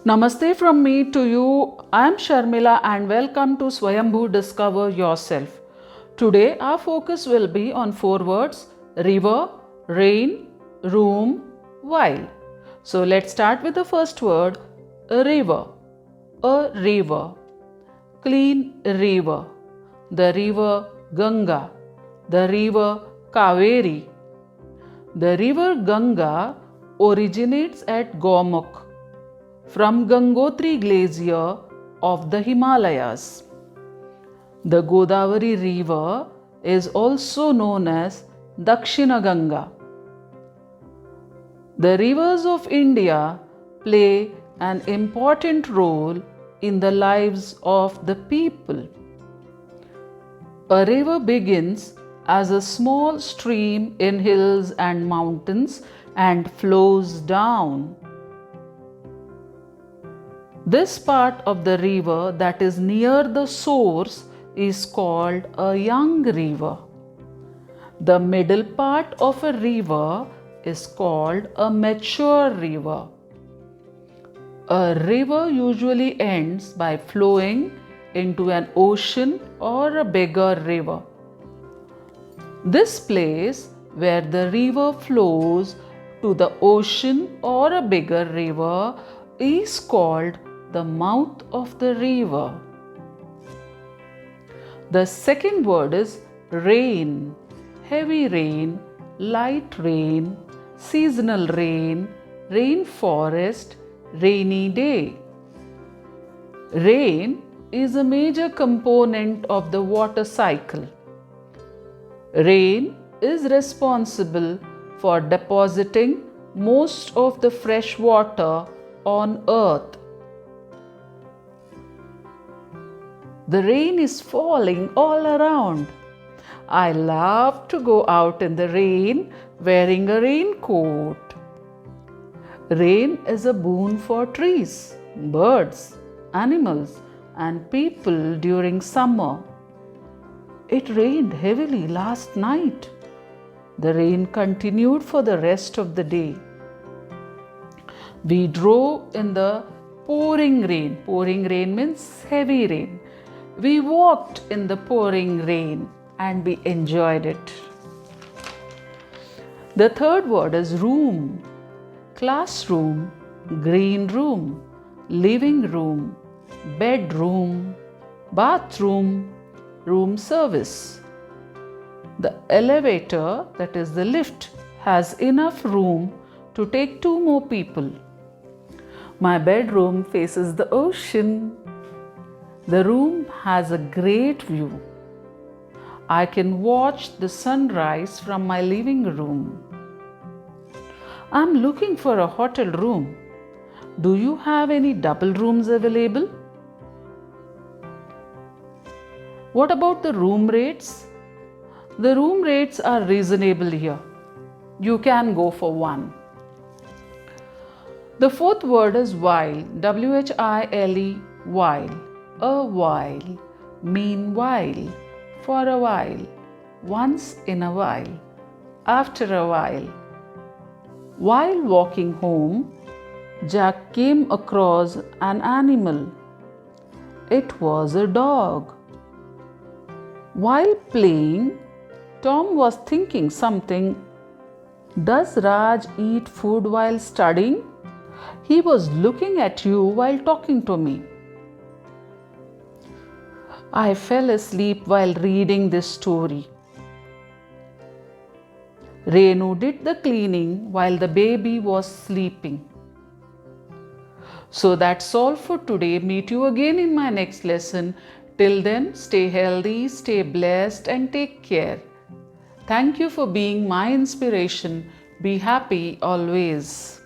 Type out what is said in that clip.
Namaste from me to you. I am Sharmila and welcome to Swayambhu Discover Yourself. Today our focus will be on four words: river, rain, room, while. So let's start with the first word, river. A river. Clean river. The river Ganga. The river Kaveri. The river Ganga originates at Gomukh from Gangotri Glacier of the Himalayas. The Godavari River is also known as Dakshina Ganga. The rivers of India play an important role in the lives of the people. A river begins as a small stream in hills and mountains and flows down. This part of the river that is near the source is called a young river. The middle part of a river is called a mature river. A river usually ends by flowing into an ocean or a bigger river. This place where the river flows to the ocean or a bigger river is called the mouth of the river. The second word is rain. Heavy rain, light rain, seasonal rain, rainforest, rainy day. Rain is a major component of the water cycle. Rain is responsible for depositing most of the fresh water on earth. The rain is falling all around. I love to go out in the rain wearing a raincoat. Rain is a boon for trees, birds, animals, and people during summer. It rained heavily last night. The rain continued for the rest of the day. We drove in the pouring rain. Pouring rain means heavy rain. We walked in the pouring rain and we enjoyed it. The third word is room. Classroom, green room, living room, bedroom, bathroom, room service. The elevator, that is the lift, has enough room to take two more people. My bedroom faces the ocean. The room has a great view. I can watch the sunrise from my living room. I'm looking for a hotel room. Do you have any double rooms available? What about the room rates? The room rates are reasonable here. You can go for one. The fourth word is while. W-H-I-L-E, while. A while, meanwhile, for a while, once in a while, after a while. While walking home, Jack came across an animal. It was a dog. While playing, Tom was thinking something. Does Raj eat food while studying? He was looking at you while talking to me. I fell asleep while reading this story. Renu did the cleaning while the baby was sleeping. So that's all for today. Meet you again in my next lesson. Till then, stay healthy, stay blessed, and take care. Thank you for being my inspiration. Be happy always.